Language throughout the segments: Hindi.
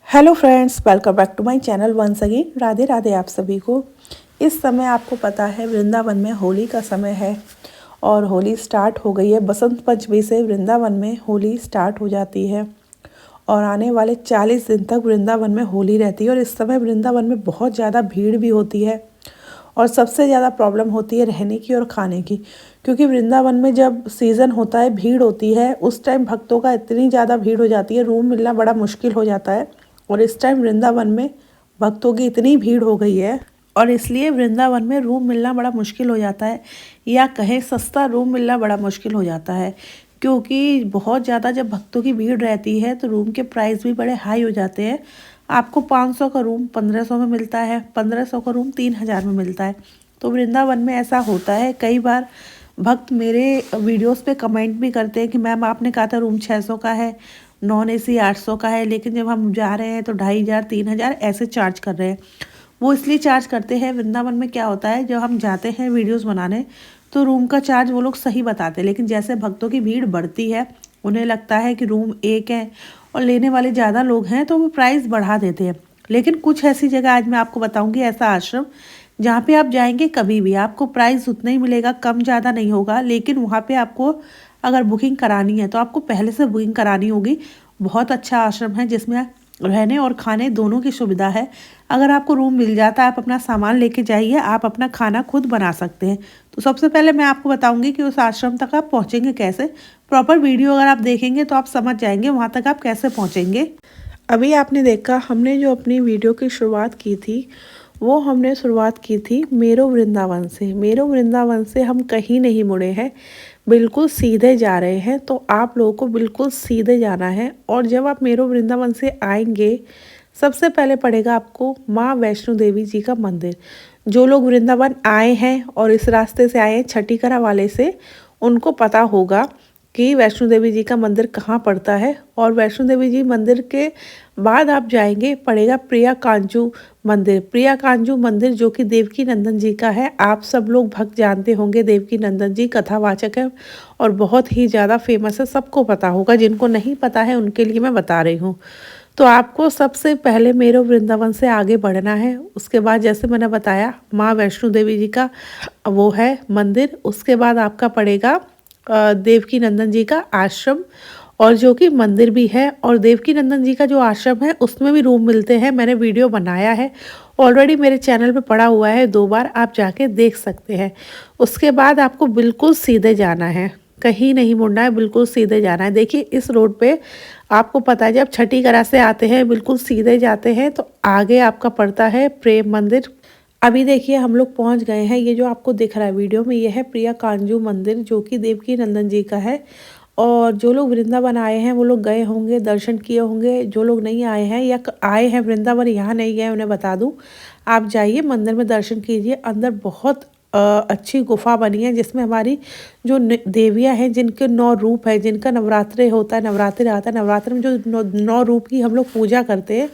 Hello friends, welcome back to my channel once again. Radhe Radhe आप सभी को। इस समय आपको पता है वृंदावन में होली का समय है और होली स्टार्ट हो गई है। बसंत पंचमी से वृंदावन में होली स्टार्ट हो जाती है और आने वाले 40 दिन तक वृंदावन में होली रहती है। और इस समय वृंदावन में बहुत ज़्यादा भीड़ भी होती है और सबसे ज़्यादा प्रॉब्लम होती है रहने की और खाने की, क्योंकि वृंदावन में जब सीज़न होता है भीड़ होती है, उस टाइम भक्तों का इतनी ज़्यादा भीड़ हो जाती है, रूम मिलना बड़ा मुश्किल हो जाता है। और इस टाइम वृंदावन में भक्तों की इतनी भीड़ हो गई है और इसलिए वृंदावन में रूम मिलना बड़ा मुश्किल हो जाता है, या कहीं सस्ता रूम मिलना बड़ा मुश्किल हो जाता है, क्योंकि बहुत ज़्यादा जब भक्तों की भीड़ रहती है तो रूम के प्राइस भी बड़े हाई हो जाते हैं। आपको 500 का रूम 1500 में मिलता है, 1500 का रूम 3000 में मिलता है। तो वृंदावन में ऐसा होता है। कई बार भक्त मेरे वीडियोस पे कमेंट भी करते हैं कि मैम आपने कहा था रूम 600 का है, नॉन एसी 800 का है, लेकिन जब हम जा रहे हैं तो 2500 3000 ऐसे चार्ज कर रहे हैं। वो इसलिए चार्ज करते हैं, वृंदावन में क्या होता है जब हम जाते हैं वीडियोस बनाने तो रूम का चार्ज वो लोग सही बताते हैं, लेकिन जैसे भक्तों की भीड़ बढ़ती है उन्हें लगता है कि रूम एक है और लेने वाले ज़्यादा लोग हैं तो वो प्राइस बढ़ा देते हैं। लेकिन कुछ ऐसी जगह आज मैं आपको बताऊंगी, ऐसा आश्रम जहाँ पे आप जाएंगे कभी भी आपको प्राइस उतना ही मिलेगा, कम ज़्यादा नहीं होगा। लेकिन वहाँ पे आपको अगर बुकिंग करानी है तो आपको पहले से बुकिंग करानी होगी। बहुत अच्छा आश्रम है जिसमें रहने और खाने दोनों की सुविधा है। अगर आपको रूम मिल जाता है आप अपना सामान लेके जाइए, आप अपना खाना खुद बना सकते हैं। तो सबसे पहले मैं आपको बताऊंगी कि उस आश्रम तक आप पहुंचेंगे कैसे। प्रॉपर वीडियो अगर आप देखेंगे तो आप समझ जाएंगे वहां तक आप कैसे पहुंचेंगे। अभी आपने देखा हमने जो अपनी वीडियो की शुरुआत की थी वो हमने शुरुआत की थी मेरो वृंदावन से। मेरो वृंदावन से हम कहीं नहीं मुड़े हैं, बिल्कुल सीधे जा रहे हैं। तो आप लोगों को बिल्कुल सीधे जाना है। और जब आप मेरो वृंदावन से आएंगे सबसे पहले पड़ेगा आपको माँ वैष्णो देवी जी का मंदिर। जो लोग वृंदावन आए हैं और इस रास्ते से आए हैं छठीकरा वाले से, उनको पता होगा कि वैष्णो देवी जी का मंदिर कहाँ पड़ता है। और वैष्णो देवी जी मंदिर के बाद आप जाएंगे पड़ेगा प्रिया कांजू मंदिर। प्रिया कांजू मंदिर जो कि देवकी नंदन जी का है। आप सब लोग भक्त जानते होंगे, देवकी नंदन जी कथावाचक है और बहुत ही ज़्यादा फेमस है, सबको पता होगा। जिनको नहीं पता है उनके लिए मैं बता रही हूँ। तो आपको सबसे पहले मेरो वृंदावन से आगे बढ़ना है। उसके बाद जैसे मैंने बताया माँ वैष्णो देवी जी का वो है मंदिर। उसके बाद आपका पड़ेगा देवकी नंदन जी का आश्रम, और जो कि मंदिर भी है। और देवकी नंदन जी का जो आश्रम है उसमें भी रूम मिलते हैं। मैंने वीडियो बनाया है ऑलरेडी, मेरे चैनल पे पड़ा हुआ है, 2 बार आप जाके देख सकते हैं। उसके बाद आपको बिल्कुल सीधे जाना है, कहीं नहीं मुड़ना है, बिल्कुल सीधे जाना है। देखिए इस रोड पे आपको पता है जब छठीकरा से आते हैं बिल्कुल सीधे जाते हैं तो आगे आपका पड़ता है प्रेम मंदिर। अभी देखिए हम लोग पहुंच गए हैं। ये जो आपको दिख रहा है वीडियो में ये है प्रिया कांजू मंदिर जो कि देवकी नंदन जी का है। और जो लोग वृंदावन आए हैं वो लोग गए होंगे, दर्शन किए होंगे। जो लोग नहीं आए हैं या आए हैं वृंदावन यहाँ नहीं गए, उन्हें बता दूं आप जाइए मंदिर में दर्शन कीजिए। अंदर बहुत अच्छी गुफा बनी है जिसमें हमारी जो देवियाँ हैं जिनके 9 रूप है, जिनका नवरात्रि होता है, नवरात्रि आता है, नवरात्रि में जो 9 रूप की हम लोग पूजा करते हैं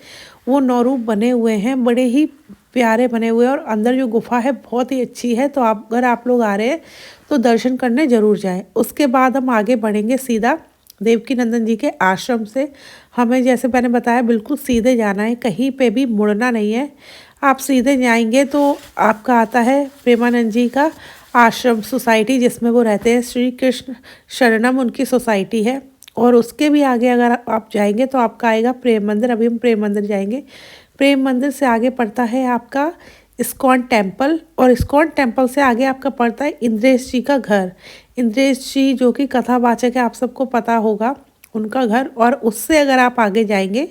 वो 9 रूप बने हुए हैं, बड़े ही प्यारे बने हुए हैं। और अंदर जो गुफा है बहुत ही अच्छी है। तो आप अगर आप लोग आ रहे हैं तो दर्शन करने जरूर जाएं। उसके बाद हम आगे बढ़ेंगे सीधा देवकी नंदन जी के आश्रम से। हमें जैसे मैंने बताया बिल्कुल सीधे जाना है, कहीं पे भी मुड़ना नहीं है। आप सीधे जाएंगे तो आपका आता है प्रेमानंद जी का आश्रम सोसाइटी जिसमें वो रहते हैं, श्री कृष्ण शरणम उनकी सोसाइटी है। और उसके भी आगे अगर आप जाएंगे तो आपका आएगा प्रेम मंदिर। अभी हम प्रेम मंदिर जाएंगे। प्रेम मंदिर से आगे पड़ता है आपका इस्कॉन टेम्पल, और इस्कॉन टेम्पल से आगे आपका पड़ता है इंद्रेश जी का घर। इंद्रेश जी जो कि कथावाचक है, आप सबको पता होगा उनका घर। और उससे अगर आप आगे जाएंगे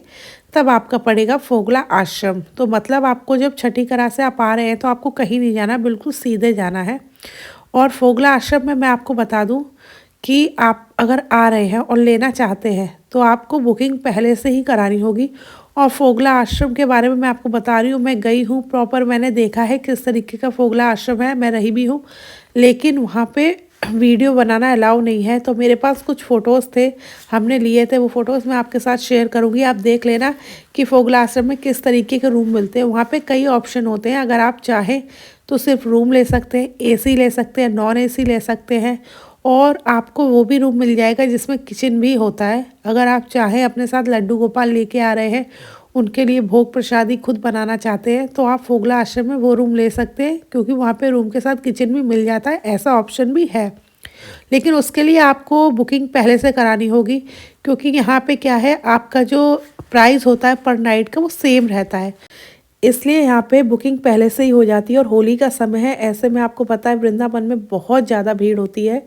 तब आपका पड़ेगा फोगला आश्रम। तो मतलब आपको जब छठीकरा से आप आ रहे हैं तो आपको कहीं नहीं जाना, बिल्कुल सीधे जाना है। और फोगला आश्रम में मैं आपको बता दूं कि आप अगर आ रहे हैं और लेना चाहते हैं तो आपको बुकिंग पहले से ही करानी होगी। और फोगला आश्रम के बारे में मैं आपको बता रही हूँ, मैं गई हूँ प्रॉपर, मैंने देखा है किस तरीके का फोगला आश्रम है, मैं रही भी हूँ। लेकिन वहाँ पे वीडियो बनाना अलाउ नहीं है। तो मेरे पास कुछ फ़ोटोज़ थे, हमने लिए थे, वो फ़ोटोज़ मैं आपके साथ शेयर करूँगी। आप देख लेना कि फोगला आश्रम में किस तरीके के रूम मिलते हैं। वहाँ पे कई ऑप्शन होते हैं, अगर आप चाहें तो सिर्फ रूम ले सकते हैं, एसी ले सकते हैं, नॉन एसी ले सकते हैं। और आपको वो भी रूम मिल जाएगा जिसमें किचन भी होता है। अगर आप चाहें अपने साथ लड्डू गोपाल लेके आ रहे हैं उनके लिए भोग प्रसादी खुद बनाना चाहते हैं तो आप फोगला आश्रम में वो रूम ले सकते हैं, क्योंकि वहाँ पे रूम के साथ किचन भी मिल जाता है, ऐसा ऑप्शन भी है। लेकिन उसके लिए आपको बुकिंग पहले से करानी होगी, क्योंकि यहाँ पे क्या है, आपका जो प्राइस होता है पर नाइट का वो सेम रहता है, इसलिए यहाँ पे बुकिंग पहले से ही हो जाती है। और होली का समय है, ऐसे में आपको पता है वृंदावन में बहुत ज़्यादा भीड़ होती है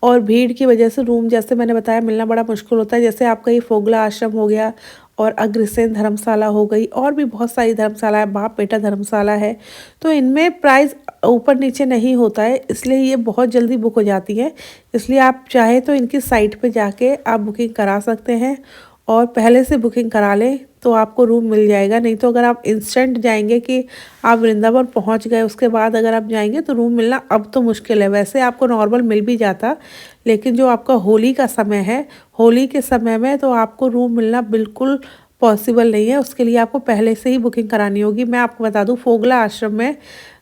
और भीड़ की वजह से रूम, जैसे मैंने बताया, मिलना बड़ा मुश्किल होता है। जैसे आपका ये फोगला आश्रम हो गया और अग्रसेन धर्मशाला हो गई, और भी बहुत सारी धर्मशाला है, बाप बेटा धर्मशाला है, तो इनमें प्राइस ऊपर नीचे नहीं होता है, इसलिए ये बहुत जल्दी बुक हो जाती है। इसलिए आप चाहे तो इनकी साइट पे जाके आप बुकिंग करा सकते हैं और पहले से बुकिंग करा लें तो आपको रूम मिल जाएगा। नहीं तो अगर आप इंस्टेंट जाएंगे कि आप वृंदावन पहुंच गए उसके बाद अगर आप जाएंगे तो रूम मिलना अब तो मुश्किल है। वैसे आपको नॉर्मल मिल भी जाता, लेकिन जो आपका होली का समय है, होली के समय में तो आपको रूम मिलना बिल्कुल पॉसिबल नहीं है। उसके लिए आपको पहले से ही बुकिंग करानी होगी। मैं आपको बता दूँ, फोगला आश्रम में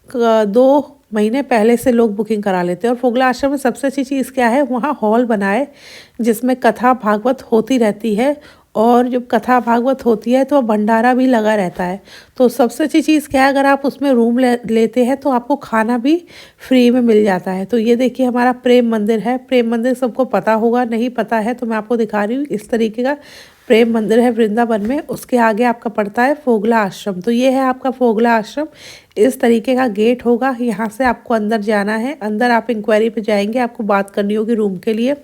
2 महीने पहले से लोग बुकिंग करा लेते हैं। और फोगला आश्रम में सबसे अच्छी चीज़ क्या है, वहाँ हॉल बना है जिसमें कथा भागवत होती रहती है, और जब कथा भागवत होती है तो भंडारा भी लगा रहता है। तो सबसे अच्छी चीज़ क्या है, अगर आप उसमें रूम लेते हैं तो आपको खाना भी फ्री में मिल जाता है। तो ये देखिए हमारा प्रेम मंदिर है। प्रेम मंदिर सबको पता होगा, नहीं पता है तो मैं आपको दिखा रही हूँ। इस तरीके का प्रेम मंदिर है वृंदावन में, उसके आगे आपका पड़ता है फोगला आश्रम। तो ये है आपका फोगला आश्रम। इस तरीके का गेट होगा, यहाँ से आपको अंदर जाना है। अंदर आप इंक्वायरी पे जाएंगे, आपको बात करनी होगी रूम के लिए।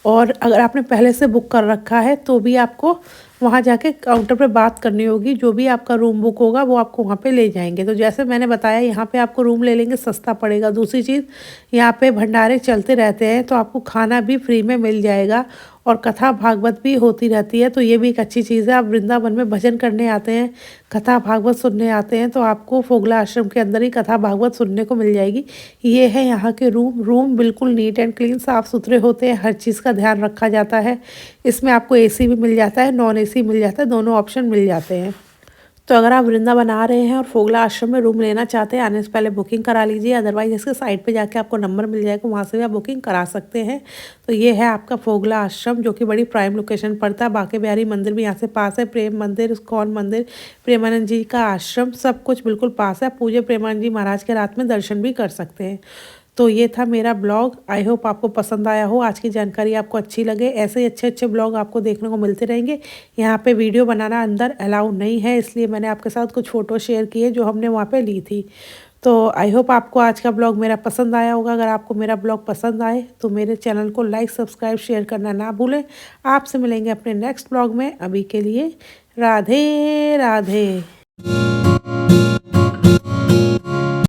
और अगर आपने पहले से बुक कर रखा है तो भी आपको वहाँ जाके काउंटर पे बात करनी होगी। जो भी आपका रूम बुक होगा वो आपको वहाँ पे ले जाएंगे। तो जैसे मैंने बताया, यहाँ पे आपको रूम ले लेंगे सस्ता पड़ेगा। दूसरी चीज़, यहाँ पे भंडारे चलते रहते हैं तो आपको खाना भी फ्री में मिल जाएगा और कथा भागवत भी होती रहती है। तो ये भी एक अच्छी चीज़ है। आप वृंदावन में भजन करने आते हैं, कथा भागवत सुनने आते हैं, तो आपको फोगला आश्रम के अंदर ही कथा भागवत सुनने को मिल जाएगी। ये है यहाँ के रूम बिल्कुल नीट एंड क्लीन, साफ़ सुथरे होते हैं, हर चीज़ का ध्यान रखा जाता है। इसमें आपको एसी भी मिल जाता है, नॉन एसी मिल जाता है, दोनों ऑप्शन मिल जाते हैं। तो अगर आप वृंदावन आ रहे हैं और फोगला आश्रम में रूम लेना चाहते हैं, आने से पहले बुकिंग करा लीजिए। अदरवाइज इसके साइट पे जाके आपको नंबर मिल जाएगा, वहाँ से भी आप बुकिंग करा सकते हैं। तो ये है आपका फोगला आश्रम, जो कि बड़ी प्राइम लोकेशन पड़ता है। बांके बिहारी मंदिर भी यहाँ से पास है, प्रेम मंदिर, इस्कॉन मंदिर, प्रेमानंद जी का आश्रम, सब कुछ बिल्कुल पास है। पूज्य प्रेमानंद जी महाराज के रात में दर्शन भी कर सकते हैं। तो ये था मेरा ब्लॉग। आई होप आपको पसंद आया हो, आज की जानकारी आपको अच्छी लगे। ऐसे ही अच्छे अच्छे ब्लॉग आपको देखने को मिलते रहेंगे। यहाँ पे वीडियो बनाना अंदर अलाउ नहीं है, इसलिए मैंने आपके साथ कुछ फ़ोटो शेयर किए जो हमने वहाँ पे ली थी। तो आई होप आपको आज का ब्लॉग मेरा पसंद आया होगा। अगर आपको मेरा ब्लॉग पसंद आए तो मेरे चैनल को लाइक, सब्सक्राइब, शेयर करना ना भूलें। आपसे मिलेंगे अपने नेक्स्ट ब्लॉग में। अभी के लिए राधे राधे।